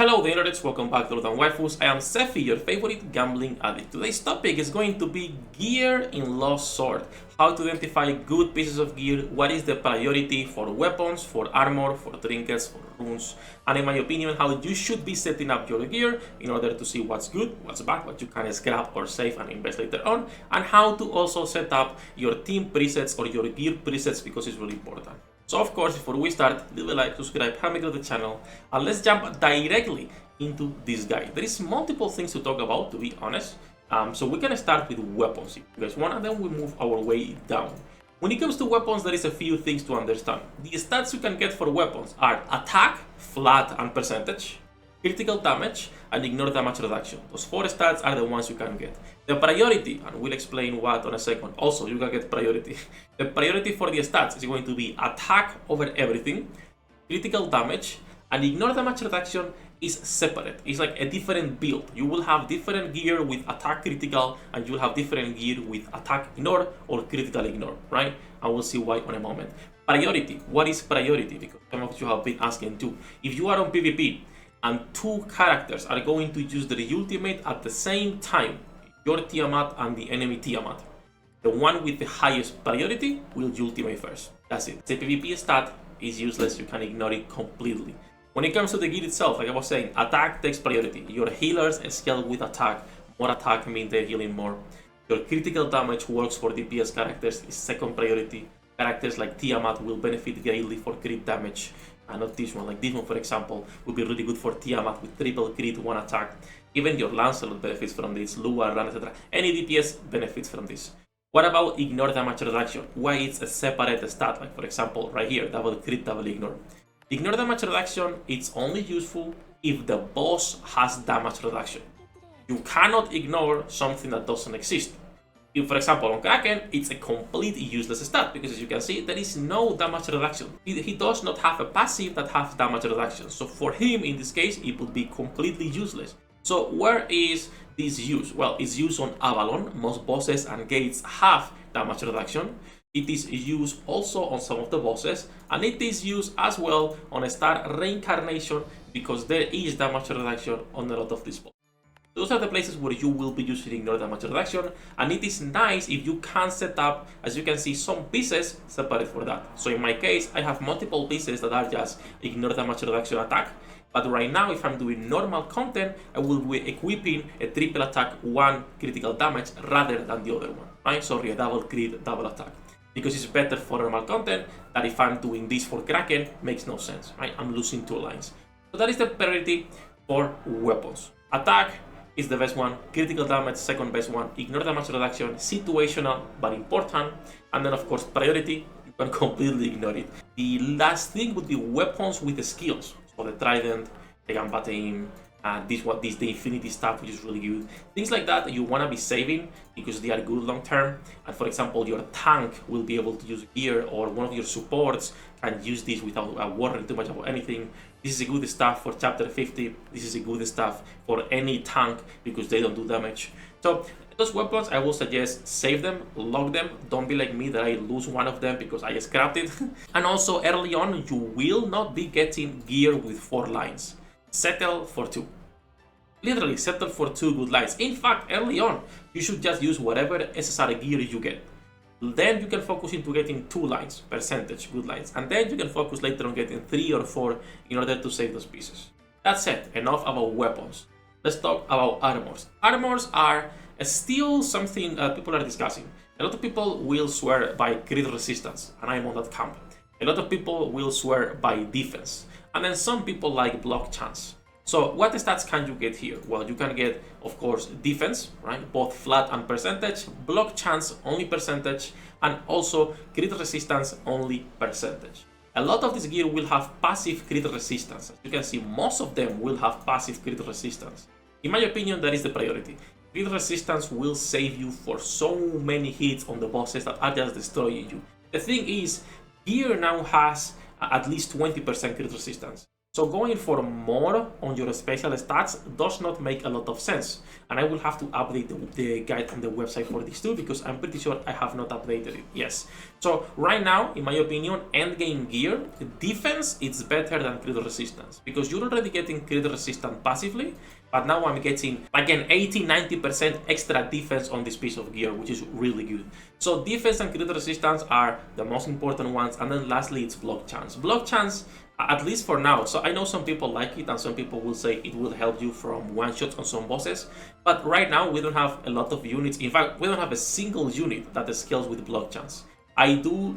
Hello the internets, welcome back to Waifus. I am Sefhi, your favorite gambling addict. Today's topic is going to be gear in Lost Sword. How to identify good pieces of gear, what is the priority for weapons, for armor, for trinkets, for runes, and in my opinion, how you should be setting up your gear in order to see what's good, what's bad, what you can scrap or save and invest later on, and how to also set up your team presets or your gear presets because it's really important. So of course, before we start, leave a like, subscribe, help me grow the channel, and let's jump directly into this guide. There is multiple things to talk about, to be honest. So we're gonna start with weapons, if you guys want, and then we move our way down. When it comes to weapons, there is a few things to understand. The stats you can get for weapons are attack, flat, and percentage, critical damage, and ignore damage reduction. Those four stats are the ones you can get. The priority, and we'll explain what on a second, also you can get priority. The priority for the stats is going to be attack over everything, critical damage, and ignore damage reduction is separate. It's like a different build. You will have different gear with attack critical, and you will have different gear with attack ignore or critical ignore, right? And we'll see why on a moment. Priority, what is priority? Because some of you have been asking too. If you are on PvP, and two characters are going to use their ultimate at the same time, your Tiamat and the enemy Tiamat, the one with the highest priority will ultimate first. That's it. The PvP stat is useless, you can ignore it completely. When it comes to the gear itself, like I was saying, attack takes priority. Your healers scale with attack. More attack means they're healing more. Your critical damage works for DPS characters, is second priority. Characters like Tiamat will benefit greatly for crit damage. And not this one, like this one for example, would be really good for Tiamat with triple crit, one attack. Even your Lancelot benefits from this, Lua, Ran, etc. Any DPS benefits from this. What about ignore damage reduction? Why it's a separate stat, like for example right here, double crit, double ignore. Ignore damage reduction, it's only useful if the boss has damage reduction. You cannot ignore something that doesn't exist. If, for example, on Kraken, it's a completely useless stat because as you can see, there is no damage reduction. He does not have a passive that has damage reduction. So for him, in this case, it would be completely useless. So where is this used? Well, it's used on Avalon. Most bosses and gates have damage reduction. It is used also on some of the bosses, and it is used as well on a Star Reincarnation because there is damage reduction on a lot of these bosses. Those are the places where you will be using ignore damage reduction, and it is nice if you can set up, as you can see, some pieces separate for that. So in my case, I have multiple pieces that are just ignore damage reduction attack, but right now if I'm doing normal content, I will be equipping a triple attack, one critical damage rather than the other one, right? Sorry, a double crit, double attack. Because it's better for normal content, that if I'm doing this for Kraken, makes no sense, right? I'm losing two lines. So that is the priority for weapons. Attack is the best one, critical damage, second best one, ignore damage reduction, situational but important, and then of course priority, you can completely ignore it. The last thing would be weapons with the skills. So the trident, the Gambate aim, the infinity staff, which is really good. Things like that you want to be saving because they are good long term. And for example, your tank will be able to use gear, or one of your supports can use this without worrying too much about anything. This is a good stuff for chapter 50. This is a good stuff for any tank because they don't do damage. So those weapons, I will suggest save them, lock them. Don't be like me that I lose one of them because I scrapped it. And also early on, you will not be getting gear with 4 lines. Settle for 2. Literally settle for 2 good lines. In fact, early on, you should just use whatever SSR gear you get. Then you can focus into getting 2 lines, percentage, good lines. And then you can focus later on getting 3 or 4 in order to save those pieces. That's it, enough about weapons. Let's talk about armors. Armors are still something people are discussing. A lot of people will swear by crit resistance, and I'm on that camp. A lot of people will swear by defense. And then some people like block chance. So what stats can you get here? Well, you can get, of course, defense, right? Both flat and percentage, block chance only percentage, and also crit resistance only percentage. A lot of this gear will have passive crit resistance. As you can see, most of them will have passive crit resistance. In my opinion, that is the priority. Crit resistance will save you for so many hits on the bosses that are just destroying you. The thing is, gear now has at least 20% crit resistance. So going for more on your special stats does not make a lot of sense. And I will have to update the guide on the website for this too, because I'm pretty sure I have not updated it. Yes. So right now, in my opinion, endgame gear, defense is better than crit resistance, because you're already getting crit resistance passively, but now I'm getting like an 80-90% extra defense on this piece of gear, which is really good. So defense and crit resistance are the most important ones, and then lastly it's block chance. Block chance, at least for now. So I know some people like it and some people will say it will help you from one shots on some bosses, but right now we don't have a lot of units. In fact, we don't have a single unit that scales with block chance. I do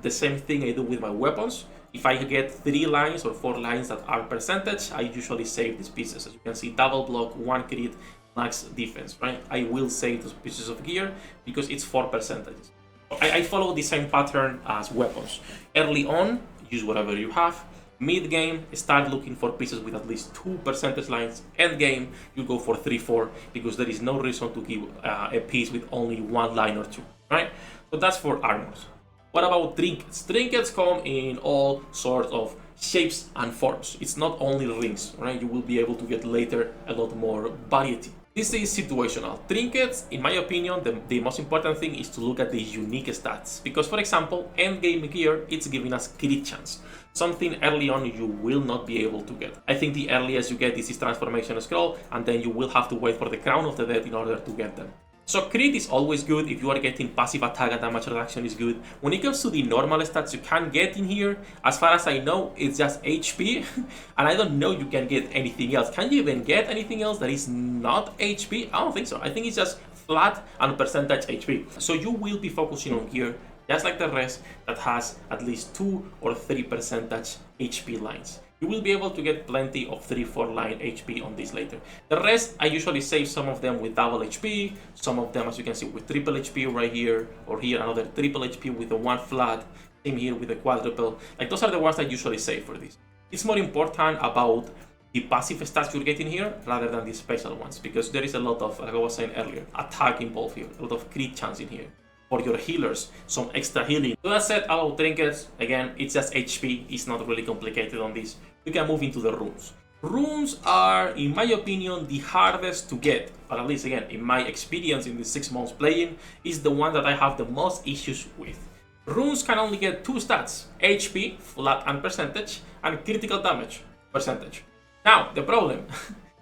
the same thing I do with my weapons. If I get 3 lines or 4 lines that are percentage, I usually save these pieces. As you can see, double block, 1 crit, max defense, right? I will save those pieces of gear because it's 4 percentages. I follow the same pattern as weapons. Early on, use whatever you have. Mid game, start looking for pieces with at least 2 percentage lines. End game, you go for 3-4 because there is no reason to give a piece with only 1 line or 2, right? So that's for armors. What about trinkets? Trinkets come in all sorts of shapes and forms. It's not only rings, right? You will be able to get later a lot more variety. This is situational. Trinkets, in my opinion, the most important thing is to look at the unique stats. Because, for example, endgame gear, it's giving us crit chance. Something early on you will not be able to get. I think the earliest you get is transformation scroll, and then you will have to wait for the crown of the dead in order to get them. So crit is always good. If you are getting passive attack and damage reduction is good. When it comes to the normal stats you can get in here, as far as I know, it's just HP. And I don't know you can get anything else. Can you even get anything else that is not HP? I don't think so. I think it's just flat and percentage HP. So you will be focusing on gear, just like the rest, that has at least 2 or 3 percentage HP lines. You will be able to get plenty of 3-4 line HP on this later. The rest, I usually save some of them with double HP, some of them, as you can see, with triple HP right here, or here another triple HP with the 1 flat, same here with the quadruple. Like, those are the ones I usually save for this. It's more important about the passive stats you're getting here rather than the special ones, because there is a lot of, like I was saying earlier, attack involved here, a lot of crit chance in here. For your healers, some extra healing. So that's it about trinkets. Again, it's just HP. It's not really complicated on this. We can move into the runes. Runes are, in my opinion, the hardest to get. But at least, again, in my experience in the 6 months playing, is the one that I have the most issues with. Runes can only get 2 stats: HP, flat and percentage, and critical damage, percentage. Now, the problem,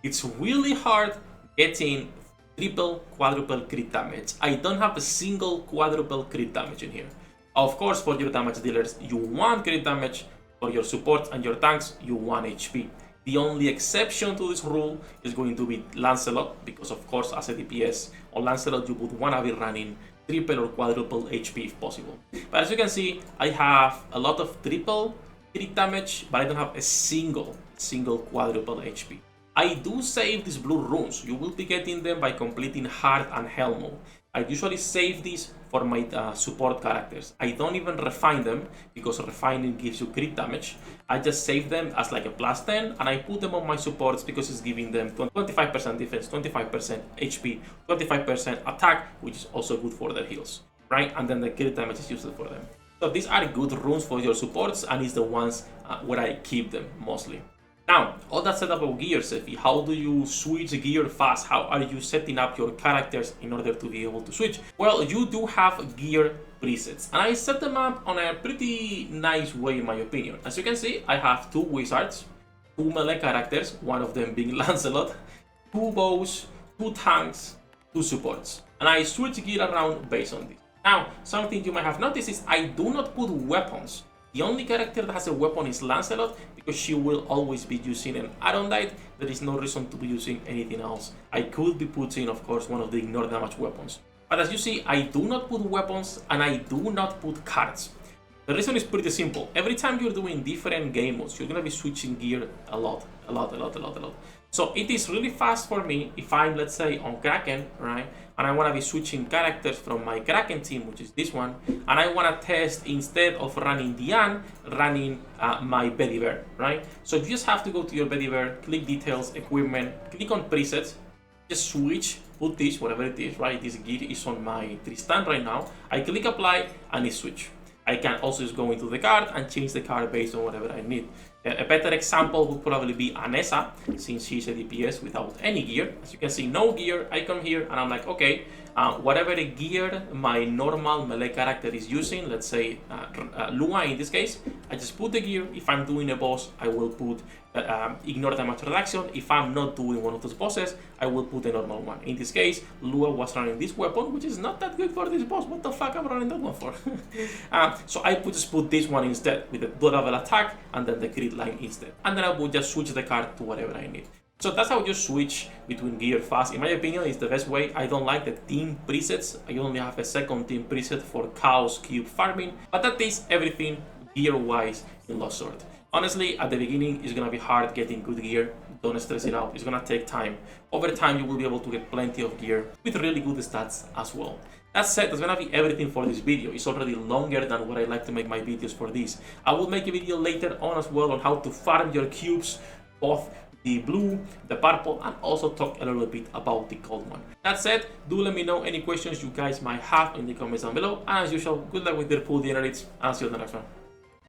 it's really hard getting triple, quadruple crit damage. I don't have a single quadruple crit damage in here. Of course, for your damage dealers, you want crit damage. For your supports and your tanks, you want HP. The only exception to this rule is going to be Lancelot, because of course, as a DPS, on Lancelot you would want to be running triple or quadruple HP if possible. But as you can see, I have a lot of triple crit damage, but I don't have a single quadruple HP. I do save these blue runes. You will be getting them by completing Heart and Hell mode. I usually save these for my support characters. I don't even refine them because refining gives you crit damage. I just save them as like a +10 and I put them on my supports because it's giving them 25% defense, 25% HP, 25% attack, which is also good for their heals, right? And then the crit damage is useful for them. So these are good runes for your supports, and it's the ones where I keep them mostly. Now, all that said about gear, Sefhi, how do you switch gear fast? How are you setting up your characters in order to be able to switch? Well, you do have gear presets, and I set them up on a pretty nice way in my opinion. As you can see, I have 2 wizards, 2 melee characters, one of them being Lancelot, 2 bows, 2 tanks, 2 supports, and I switch gear around based on this. Now, something you might have noticed is I do not put weapons. The only character that has a weapon is Lancelot, because she will always be using an Arondite. There is no reason to be using anything else. I could be putting, of course, one of the ignore damage weapons. But as you see, I do not put weapons and I do not put cards. The reason is pretty simple. Every time you're doing different game modes, you're going to be switching gear a lot. So it is really fast for me if I'm, let's say, on Kraken, right? And I want to be switching characters from my Kraken team, which is this one, and I want to test, instead of running Diane, running my Bedivere, right? So you just have to go to your Bedivere, click details, equipment, click on presets, just switch, put this, whatever it is, right? This gear is on my Tristan right now. I click apply and it switch. I can also just go into the card and change the card based on whatever I need. A better example would probably be Anessa, since she's a DPS without any gear. As you can see, no gear. I come here and I'm like, okay, whatever gear my normal melee character is using, let's say Lua in this case, I just put the gear. If I'm doing a boss, I will put ignore damage reduction. If I'm not doing one of those bosses, I will put a normal one. In this case, Lua was running this weapon, which is not that good for this boss. What the fuck am I running that one for? So I would just put this one instead with the double attack and then the crit line instead. And then I would just switch the card to whatever I need. So that's how you switch between gear fast. In my opinion, it's the best way. I don't like the team presets. I only have a second team preset for Chaos Cube farming. But that is everything gear-wise in Lost Sword. Honestly, at the beginning, it's gonna be hard getting good gear. Don't stress it out. It's gonna take time. Over time, you will be able to get plenty of gear with really good stats as well. That said, that's gonna be everything for this video. It's already longer than what I like to make my videos for this. I will make a video later on as well on how to farm your cubes, both the blue, the purple, and also talk a little bit about the gold one. That said, do let me know any questions you guys might have in the comments down below. And as usual, good luck with your pool dinner, and I'll see you on the next one.